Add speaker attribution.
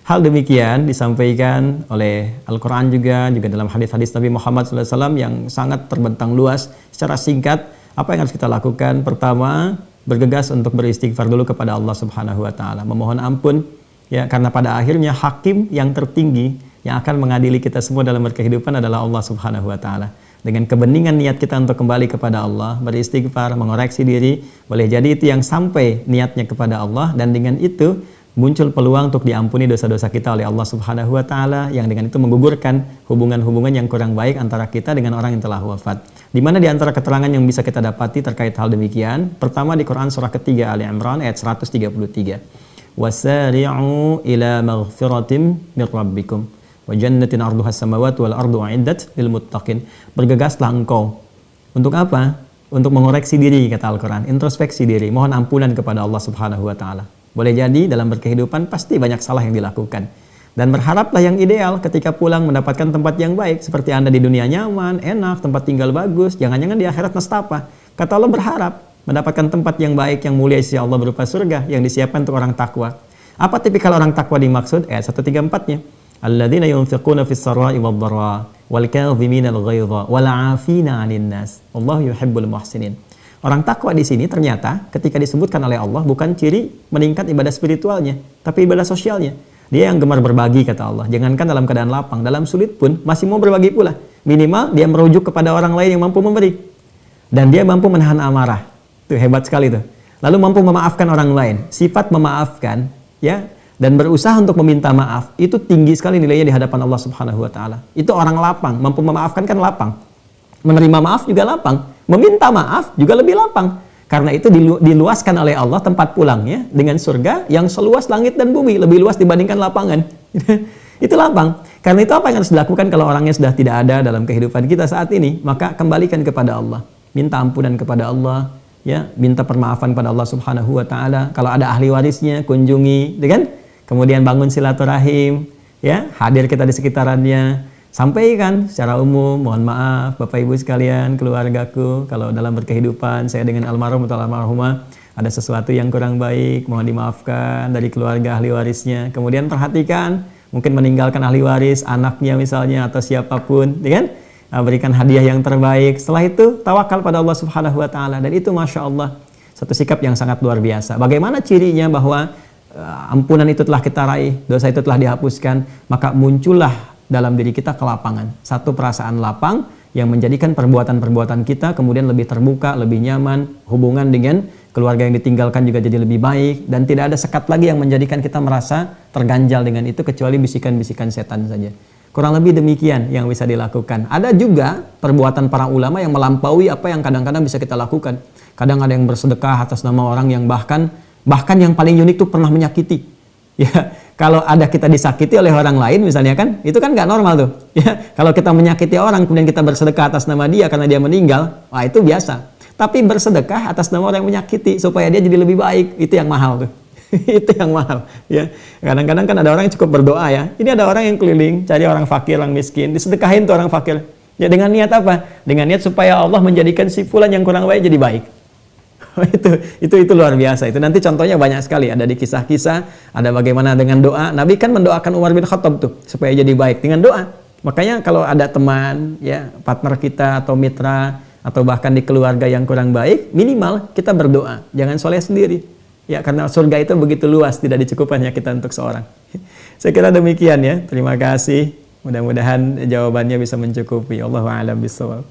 Speaker 1: Hal demikian disampaikan oleh Al-Quran juga dalam hadis-hadis Nabi Muhammad SAW yang sangat terbentang luas. Secara singkat, apa yang harus kita lakukan? Pertama, bergegas untuk beristighfar dulu kepada Allah Subhanahu wa Ta'ala, memohon ampun, ya, karena pada akhirnya hakim yang tertinggi yang akan mengadili kita semua dalam berkehidupan adalah Allah Subhanahu wa Ta'ala. Dengan kebeningan niat kita untuk kembali kepada Allah, beristighfar, mengoreksi diri, boleh jadi itu yang sampai niatnya kepada Allah, dan dengan itu muncul peluang untuk diampuni dosa-dosa kita oleh Allah Subhanahu wa Ta'ala, yang dengan itu menggugurkan hubungan-hubungan yang kurang baik antara kita dengan orang yang telah wafat. Di mana di antara keterangan yang bisa kita dapati terkait hal demikian? Pertama, di Quran surah ketiga Ali Imran ayat 133. Wasari'u ila maghfiratim min rabbikum wa jannatin arduhas samawati wal ardu uiddat lil muttaqin. Bergegaslah engkau. Untuk apa? Untuk mengoreksi diri, kata Al-Quran, introspeksi diri, mohon ampunan kepada Allah Subhanahu wa Ta'ala. Boleh jadi dalam berkehidupan pasti banyak salah yang dilakukan. Dan berharaplah yang ideal ketika pulang mendapatkan tempat yang baik. Seperti Anda di dunia nyaman, enak, tempat tinggal bagus. Jangan-jangan di akhirat nestapa. Kata Allah, berharap mendapatkan tempat yang baik, yang mulia sisi Allah berupa surga yang disiapkan untuk orang takwa. Apa tipikal orang takwa dimaksud? Ayat 134-nya. Alladzina yunfiquna fis sarai wad dharra wal kadhimina al ghaidha wal 'afina 'anil nas. Wallahu yuhibbul muhsinin. Orang takwa di sini ternyata ketika disebutkan oleh Allah bukan ciri meningkat ibadah spiritualnya, tapi ibadah sosialnya. Dia yang gemar berbagi, kata Allah. Jangankan dalam keadaan lapang, dalam sulit pun masih mau berbagi pula. Minimal dia merujuk kepada orang lain yang mampu memberi. Dan dia mampu menahan amarah. Itu hebat sekali tuh. Lalu mampu memaafkan orang lain. Sifat memaafkan, ya, dan berusaha untuk meminta maaf, itu tinggi sekali nilainya di hadapan Allah Subhanahu wa Ta'ala. Itu orang lapang, mampu memaafkan kan lapang. Menerima maaf juga lapang, meminta maaf juga lebih lapang. Karena itu diluaskan oleh Allah tempat pulangnya dengan surga yang seluas langit dan bumi, lebih luas dibandingkan lapangan. Itu lapang. Karena itu apa yang harus dilakukan kalau orangnya sudah tidak ada dalam kehidupan kita saat ini? Maka kembalikan kepada Allah, minta ampunan kepada Allah, ya, minta permaafan pada Allah Subhanahu wa Ta'ala. Kalau ada ahli warisnya, kunjungi, kan? Kemudian bangun silaturahim, ya, hadir kita di sekitarannya. Sampaikan secara umum, mohon maaf Bapak Ibu sekalian, keluargaku, kalau dalam berkehidupan saya dengan almarhum atau almarhumah ada sesuatu yang kurang baik, mohon dimaafkan dari keluarga ahli warisnya. Kemudian perhatikan, mungkin meninggalkan ahli waris, anaknya misalnya atau siapapun, ya kan? Berikan hadiah yang terbaik. Setelah itu tawakal pada Allah Subhanahu wa Ta'ala, dan itu Masya Allah satu sikap yang sangat luar biasa. Bagaimana cirinya bahwa ampunan itu telah kita raih, dosa itu telah dihapuskan, maka muncullah dalam diri kita kelapangan. Satu perasaan lapang yang menjadikan perbuatan-perbuatan kita kemudian lebih terbuka, lebih nyaman, hubungan dengan keluarga yang ditinggalkan juga jadi lebih baik, dan tidak ada sekat lagi yang menjadikan kita merasa terganjal dengan itu kecuali bisikan-bisikan setan saja. Kurang lebih demikian yang bisa dilakukan. Ada juga perbuatan para ulama yang melampaui apa yang kadang-kadang bisa kita lakukan. Kadang ada yang bersedekah atas nama orang yang bahkan yang paling unik tuh pernah menyakiti. Ya, kalau ada kita disakiti oleh orang lain misalnya kan, itu kan nggak normal tuh. Ya, kalau kita menyakiti orang kemudian kita bersedekah atas nama dia karena dia meninggal, wah itu biasa. Tapi bersedekah atas nama orang yang menyakiti supaya dia jadi lebih baik, itu yang mahal tuh. Itu yang mahal. Ya, kadang-kadang kan ada orang yang cukup berdoa ya. Ini ada orang yang keliling cari orang fakir, orang miskin, disedekahin tuh orang fakir. Ya dengan niat apa? Dengan niat supaya Allah menjadikan si fulan yang kurang baik jadi baik. itu luar biasa. Itu nanti contohnya banyak sekali, ada di kisah-kisah, ada bagaimana dengan doa. Nabi kan mendoakan Umar bin Khattab tuh supaya jadi baik dengan doa. Makanya kalau ada teman, ya, partner kita atau mitra atau bahkan di keluarga yang kurang baik, minimal kita berdoa. Jangan soleh sendiri. Ya, karena surga itu begitu luas, tidak dicukupannya kita untuk seorang. Saya kira demikian ya. Terima kasih. Mudah-mudahan jawabannya bisa mencukupi. Allahu a'lam bishawab.